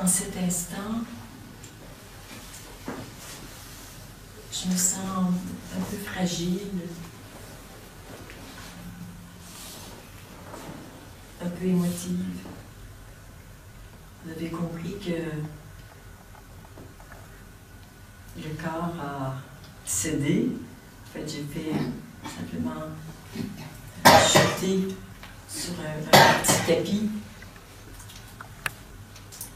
en cet instant, je me sens un peu fragile, un peu émotive. Vous avez compris que le corps a cédé. En fait, j'ai fait simplement chuter sur un petit tapis.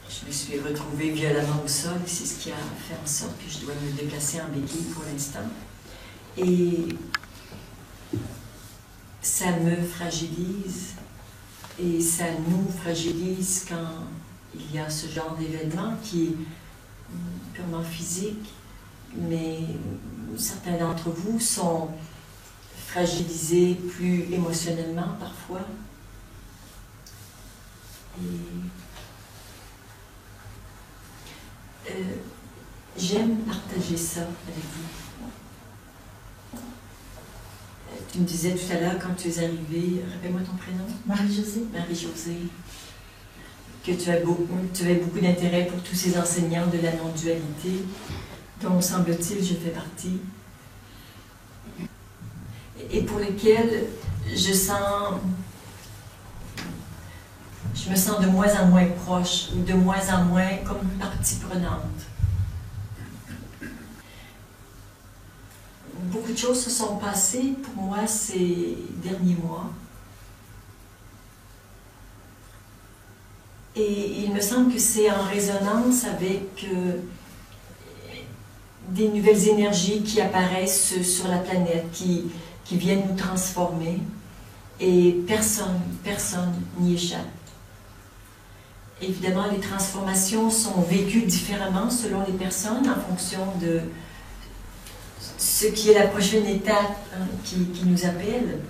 Je me suis retrouvée violemment au sol et c'est ce qui a fait en sorte que je dois me déplacer en béquille pour l'instant. Et ça me fragilise et ça nous fragilise quand il y a ce genre d'événement qui est purement physique, mais certains d'entre vous sont fragilisés plus émotionnellement parfois. Et j'aime partager ça avec vous. Tu me disais tout à l'heure, quand tu es arrivée, rappelle-moi ton prénom. Marie-Josée. Marie-Josée. Que tu avais beaucoup d'intérêt pour tous ces enseignants de la non-dualité, dont, semble-t-il, je fais partie, et pour lesquels je me sens de moins en moins proche, ou de moins en moins comme partie prenante. Beaucoup de choses se sont passées pour moi ces derniers mois. Et il me semble que c'est en résonance avec des nouvelles énergies qui apparaissent sur la planète, qui viennent nous transformer. Et personne n'y échappe. Évidemment, les transformations sont vécues différemment selon les personnes en fonction de ce qui est la prochaine étape qui nous appelle.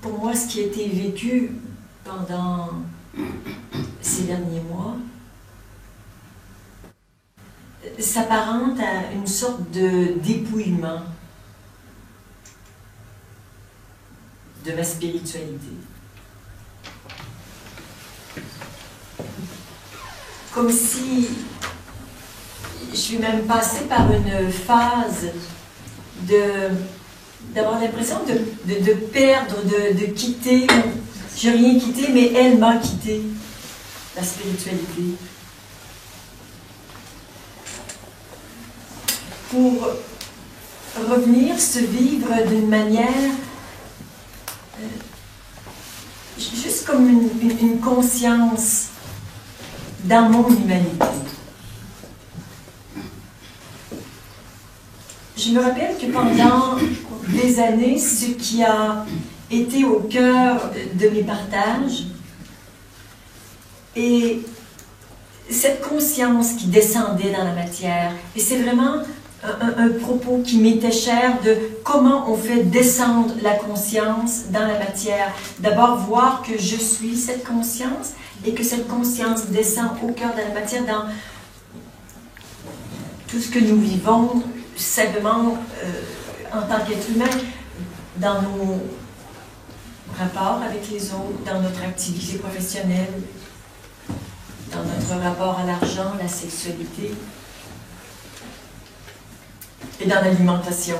Pour moi, ce qui a été vécu pendant ces derniers mois s'apparente à une sorte de dépouillement de ma spiritualité. Comme si je suis même passée par une phase d'avoir l'impression de perdre, de quitter. Je n'ai rien quitté, mais elle m'a quitté, la spiritualité. Pour revenir se vivre d'une manière juste comme une conscience dans mon humanité. Je me rappelle que pendant des années, ce qui a été au cœur de mes partages, et cette conscience qui descendait dans la matière, et c'est vraiment un propos qui m'était cher de comment on fait descendre la conscience dans la matière. D'abord, voir que je suis cette conscience et que cette conscience descend au cœur de la matière dans tout ce que nous vivons simplement en tant qu'être humain, dans nos rapports avec les autres, dans notre activité professionnelle, dans notre rapport à l'argent, la sexualité, et dans l'alimentation.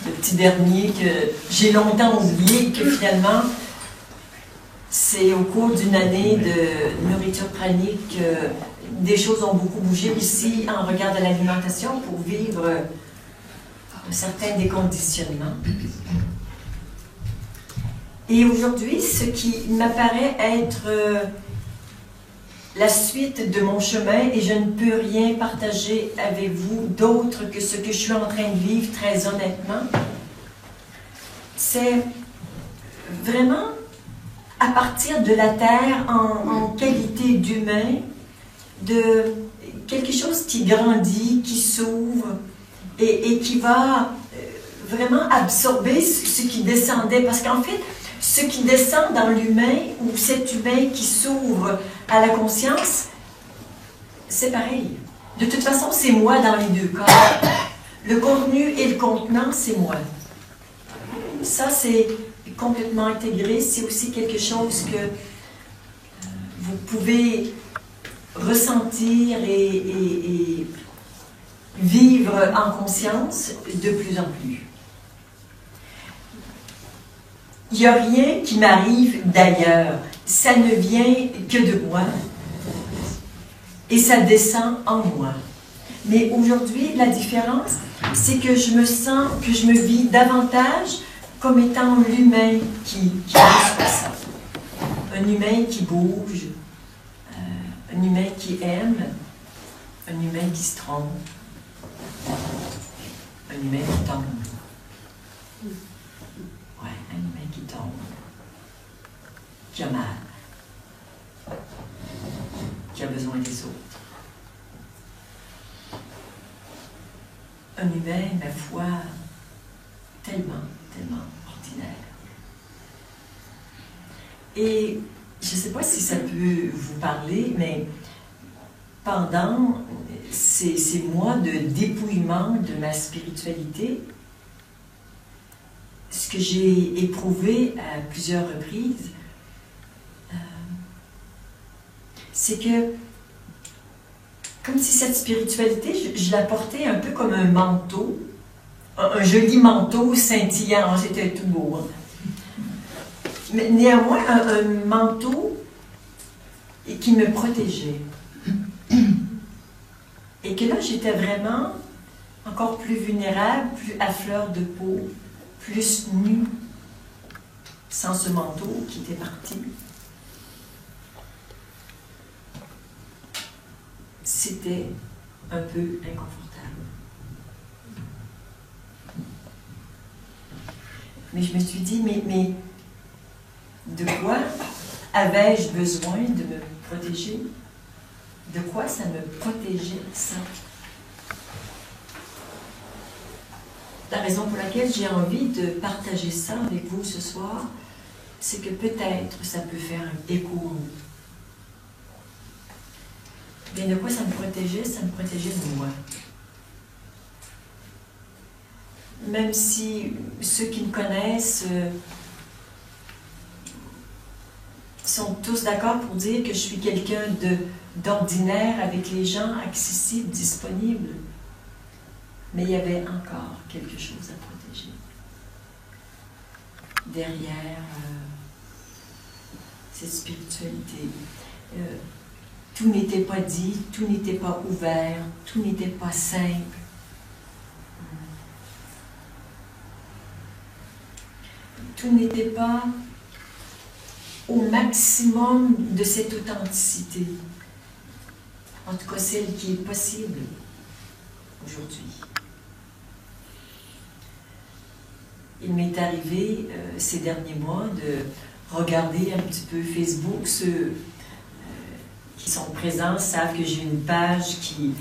Le petit dernier que j'ai longtemps oublié, que finalement, c'est au cours d'une année de nourriture pranique que des choses ont beaucoup bougé aussi en regard de l'alimentation pour vivre un certain déconditionnement. Et aujourd'hui, ce qui m'apparaît être la suite de mon chemin, et je ne peux rien partager avec vous d'autre que ce que je suis en train de vivre très honnêtement, c'est vraiment à partir de la Terre en qualité d'humain, de quelque chose qui grandit, qui s'ouvre et qui va vraiment absorber ce qui descendait. Parce qu'en fait, ce qui descend dans l'humain, ou cet humain qui s'ouvre à la conscience, c'est pareil. De toute façon, c'est moi dans les deux cas. Le contenu et le contenant, c'est moi. Ça, c'est complètement intégré. C'est aussi quelque chose que vous pouvez ressentir et vivre en conscience de plus en plus. Il n'y a rien qui m'arrive d'ailleurs. Ça ne vient que de moi. Et ça descend en moi. Mais aujourd'hui, la différence, c'est que je me sens, que je me vis davantage comme étant l'humain qui reçoit ça. Un humain qui bouge, un humain qui aime, un humain qui se trompe, un humain qui tombe. Ouais, un humain qui tombe, qui a mal, qui a besoin des autres. Un humain, ma foi, tellement, tellement ordinaire. Et je ne sais pas si ça peut vous parler, mais pendant ces mois de dépouillement de ma spiritualité, ce que j'ai éprouvé à plusieurs reprises, c'est que, comme si cette spiritualité, je la portais un peu comme un manteau, un joli manteau scintillant, c'était tout beau. Hein? Mais néanmoins, un manteau qui me protégeait. Et que là, j'étais vraiment encore plus vulnérable, plus à fleur de peau, plus nue, sans ce manteau qui était parti. C'était un peu inconfortable. Mais je me suis dit, mais de quoi avais-je besoin de me protéger? De quoi ça me protégeait, ça? La raison pour laquelle j'ai envie de partager ça avec vous ce soir, c'est que peut-être ça peut faire un écho en vous. Mais de quoi ça me protégeait? Ça me protégeait de moi. Même si ceux qui me connaissent sont tous d'accord pour dire que je suis quelqu'un d'ordinaire avec les gens, accessible, disponible. Mais il y avait encore quelque chose à protéger. Derrière cette spiritualité. Tout n'était pas dit, tout n'était pas ouvert, tout n'était pas simple. Tout n'était pas au maximum de cette authenticité. En tout cas, celle qui est possible aujourd'hui. Il m'est arrivé ces derniers mois de regarder un petit peu Facebook. Ceux qui sont présents savent que j'ai une page que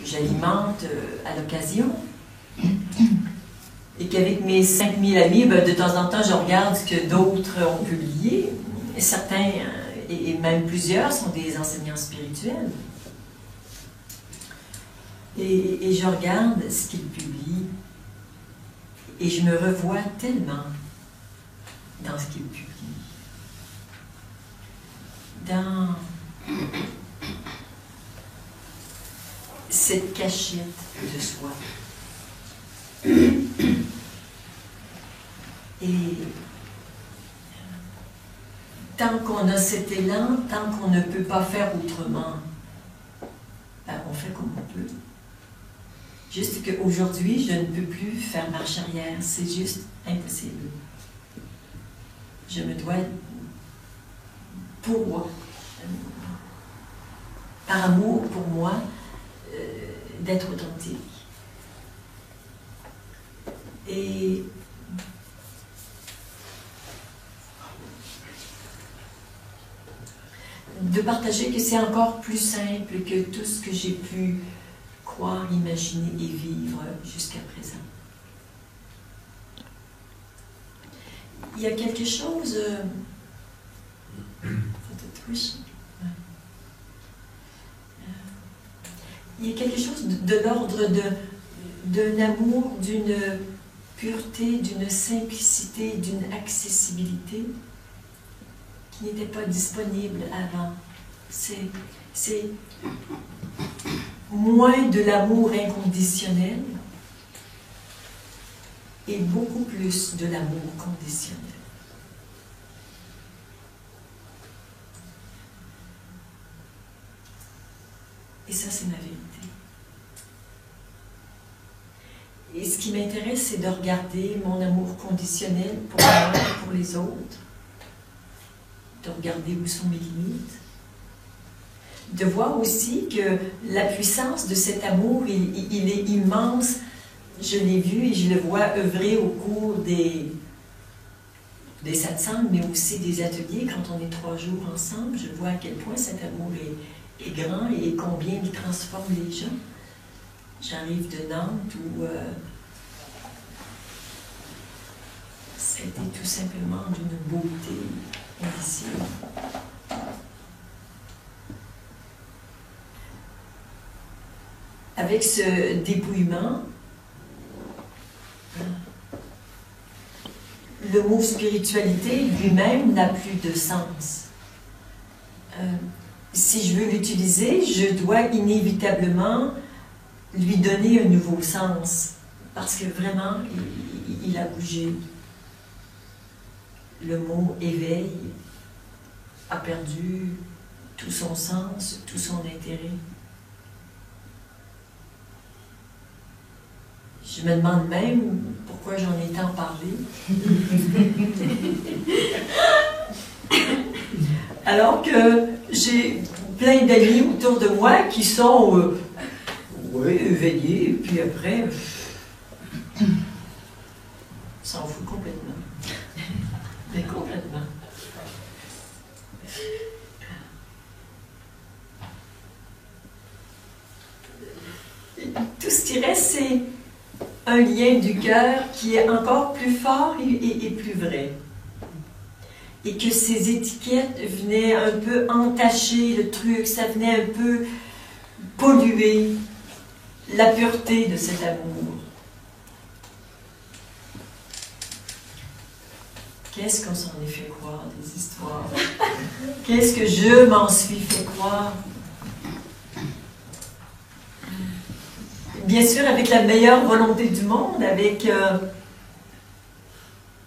j'alimente à l'occasion. Et qu'avec mes 5000 amis, de temps en temps, je regarde ce que d'autres ont publié. Et certains, et même plusieurs, sont des enseignants spirituels. Et je regarde ce qu'ils publient. Et je me revois tellement dans ce qu'ils publient. Dans cette cachette de soi. Et tant qu'on a cet élan, tant qu'on ne peut pas faire autrement, on fait comme on peut. Juste qu'aujourd'hui, je ne peux plus faire marche arrière. C'est juste impossible. Je me dois, par amour pour moi, d'être authentique. Et de partager que c'est encore plus simple que tout ce que j'ai pu croire, imaginer et vivre jusqu'à présent. Il y a quelque chose... ça te touche? Il y a quelque chose de l'ordre d'un amour, d'une pureté, d'une simplicité, d'une accessibilité qui n'était pas disponible avant. C'est moins de l'amour inconditionnel et beaucoup plus de l'amour conditionnel. Et ça, c'est ma vérité. Et ce qui m'intéresse, c'est de regarder mon amour conditionnel pour moi et pour les autres, de regarder où sont mes limites, de voir aussi que la puissance de cet amour, il est immense. Je l'ai vu et je le vois œuvrer au cours des satsangs, mais aussi des ateliers. Quand on est 3 jours ensemble, je vois à quel point cet amour est grand et combien il transforme les gens. J'arrive de Nantes où c'était tout simplement d'une beauté indicible. Avec ce dépouillement, le mot spiritualité lui-même n'a plus de sens. Si je veux l'utiliser, je dois inévitablement lui donner un nouveau sens, parce que vraiment, il a bougé. Le mot éveil a perdu tout son sens, tout son intérêt. Je me demande même pourquoi j'en ai tant parlé. Alors que j'ai plein d'amis autour de moi qui sont éveillés, et puis après, s'en fout complètement. Mais complètement. Tout ce qui reste, c'est un lien du cœur qui est encore plus fort et plus vrai. Et que ces étiquettes venaient un peu entacher le truc, ça venait un peu polluer la pureté de cet amour. Qu'est-ce qu'on s'en est fait croire des histoires? Qu'est-ce que je m'en suis fait croire? Bien sûr, avec la meilleure volonté du monde, avec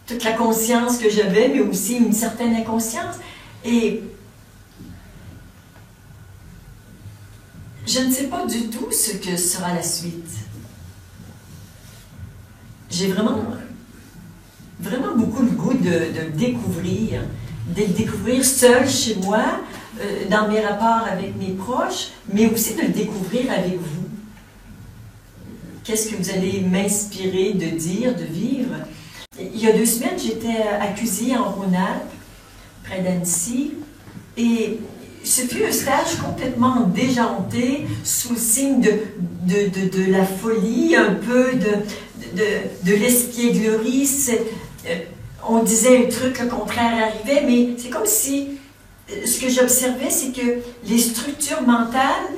toute la conscience que j'avais, mais aussi une certaine inconscience. Et je ne sais pas du tout ce que sera la suite. J'ai vraiment beaucoup le goût de le découvrir seul chez moi, dans mes rapports avec mes proches, mais aussi de le découvrir avec vous. Qu'est-ce que vous allez m'inspirer de dire, de vivre? Il y a 2 semaines, j'étais à Cusier, en Rhône-Alpes, près d'Annecy, et ce fut un stage complètement déjanté, sous le signe de la folie, un peu de l'espièglerie. On disait un truc, le contraire arrivait, mais c'est comme si, ce que j'observais, c'est que les structures mentales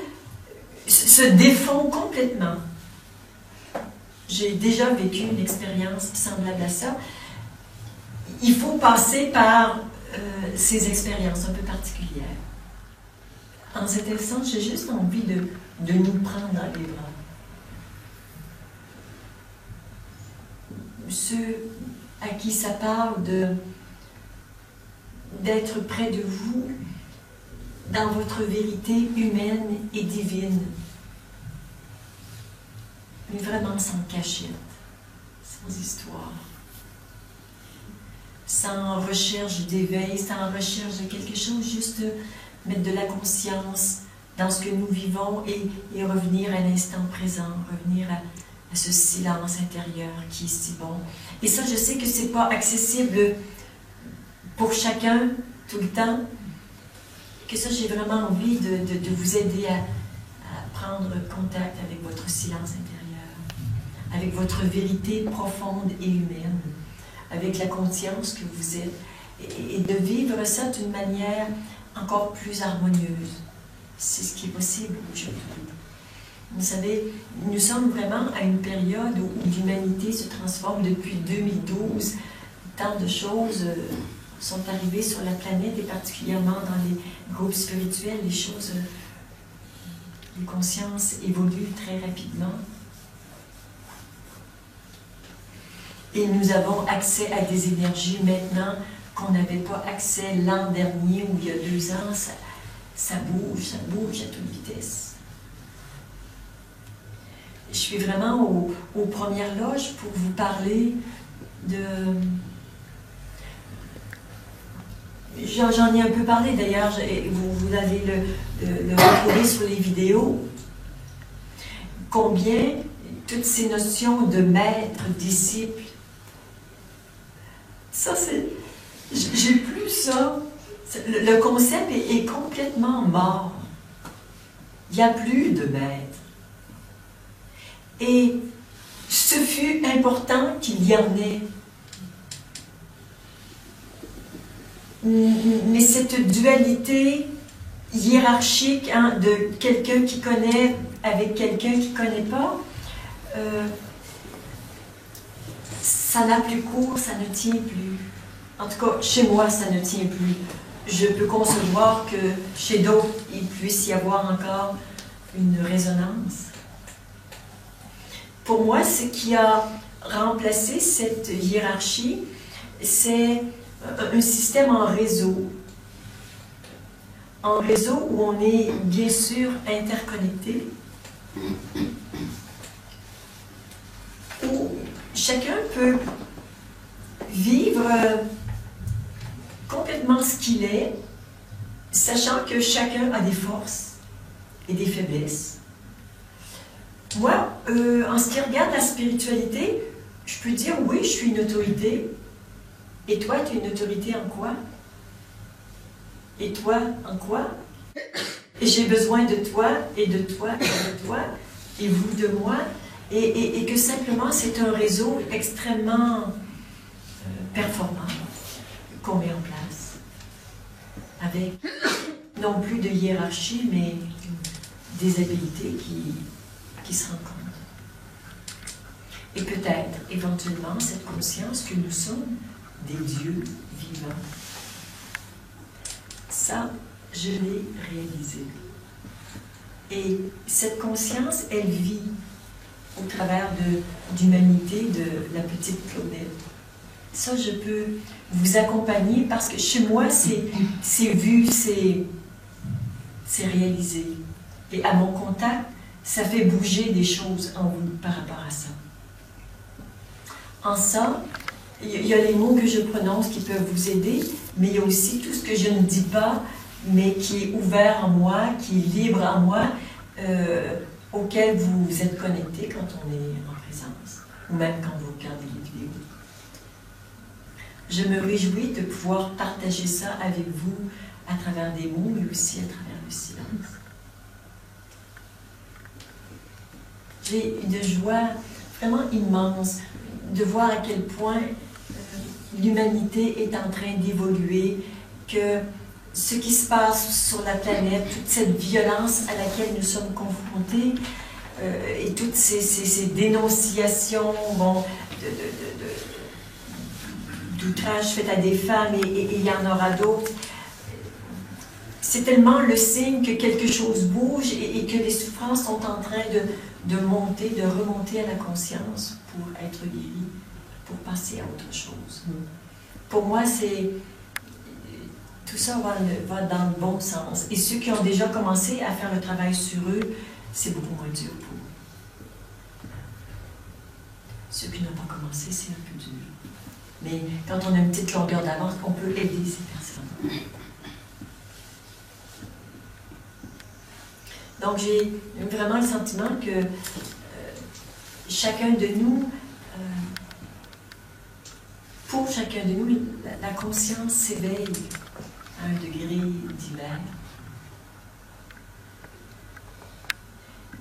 se défont complètement. J'ai déjà vécu une expérience semblable à ça. Il faut passer par ces expériences un peu particulières. En cet instant, j'ai juste envie de nous prendre dans les bras. Ceux à qui ça parle d'être près de vous dans votre vérité humaine et divine. Mais vraiment sans cachette, sans histoire, sans recherche d'éveil, sans recherche de quelque chose, juste mettre de la conscience dans ce que nous vivons et revenir à l'instant présent, revenir à ce silence intérieur qui est si bon. Et ça, je sais que ce n'est pas accessible pour chacun tout le temps, que ça, j'ai vraiment envie de vous aider à prendre contact avec votre silence intérieur, avec votre vérité profonde et humaine, avec la conscience que vous êtes, et de vivre ça d'une manière encore plus harmonieuse. C'est ce qui est possible aujourd'hui. Vous savez, nous sommes vraiment à une période où l'humanité se transforme depuis 2012. Tant de choses sont arrivés sur la planète, et particulièrement dans les groupes spirituels, les choses, les consciences évoluent très rapidement. Et nous avons accès à des énergies maintenant qu'on n'avait pas accès l'an dernier ou il y a 2 ans. Ça bouge à toute vitesse. Je suis vraiment aux premières loges pour vous parler de... J'en ai un peu parlé d'ailleurs, vous allez le retrouver sur les vidéos. Combien toutes ces notions de maître, disciple, ça c'est... J'ai plus ça. Le concept est complètement mort. Il n'y a plus de maître. Et ce fut important qu'il y en ait. Mais cette dualité hiérarchique de quelqu'un qui connaît avec quelqu'un qui ne connaît pas, ça n'a plus cours, ça ne tient plus. En tout cas, chez moi, ça ne tient plus. Je peux concevoir que chez d'autres, il puisse y avoir encore une résonance. Pour moi, ce qui a remplacé cette hiérarchie, c'est un système en réseau. En réseau où on est bien sûr interconnecté, où chacun peut vivre complètement ce qu'il est, sachant que chacun a des forces et des faiblesses. Moi, en ce qui regarde la spiritualité, je peux dire oui, je suis une autorité. Et toi, tu es une autorité en quoi? Et toi, en quoi? Et j'ai besoin de toi, et de toi, et de toi, et vous de moi, et que simplement c'est un réseau extrêmement performant qu'on met en place, avec non plus de hiérarchie, mais des habiletés qui se rencontrent. Et peut-être, éventuellement, cette conscience que nous sommes des dieux vivants. Ça, je l'ai réalisé. Et cette conscience, elle vit au travers d'humanité de la petite Claudette. Ça, je peux vous accompagner parce que chez moi, c'est vu, c'est réalisé. Et à mon contact, ça fait bouger des choses en vous par rapport à ça. En ça, il y a les mots que je prononce qui peuvent vous aider, mais il y a aussi tout ce que je ne dis pas, mais qui est ouvert en moi, qui est libre en moi, auquel vous êtes connecté quand on est en présence, ou même quand vous regardez les vidéos. Je me réjouis de pouvoir partager ça avec vous à travers des mots, mais aussi à travers le silence. J'ai une joie vraiment immense de voir à quel point l'humanité est en train d'évoluer, que ce qui se passe sur la planète, toute cette violence à laquelle nous sommes confrontés, et toutes ces dénonciations d'outrage fait à des femmes, et il y en aura d'autres, c'est tellement le signe que quelque chose bouge et que les souffrances sont en train de monter, de remonter à la conscience pour être guéries, pour passer à autre chose. Pour moi, tout ça va dans le bon sens. Et ceux qui ont déjà commencé à faire le travail sur eux, c'est beaucoup moins dur pour eux. Ceux qui n'ont pas commencé, c'est un peu dur. Mais quand on a une petite longueur d'avance, on peut aider ces personnes. Donc j'ai vraiment le sentiment que chacun de nous, pour chacun de nous, la conscience s'éveille à un degré divers.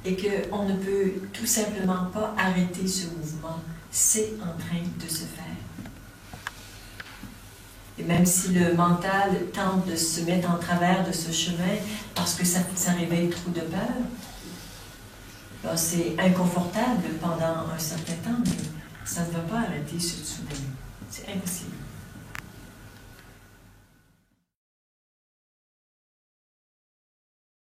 Et qu'on ne peut tout simplement pas arrêter ce mouvement. C'est en train de se faire. Et même si le mental tente de se mettre en travers de ce chemin parce que ça réveille trop de peur, c'est inconfortable pendant un certain temps, mais ça ne va pas arrêter ce soudain. C'est impossible.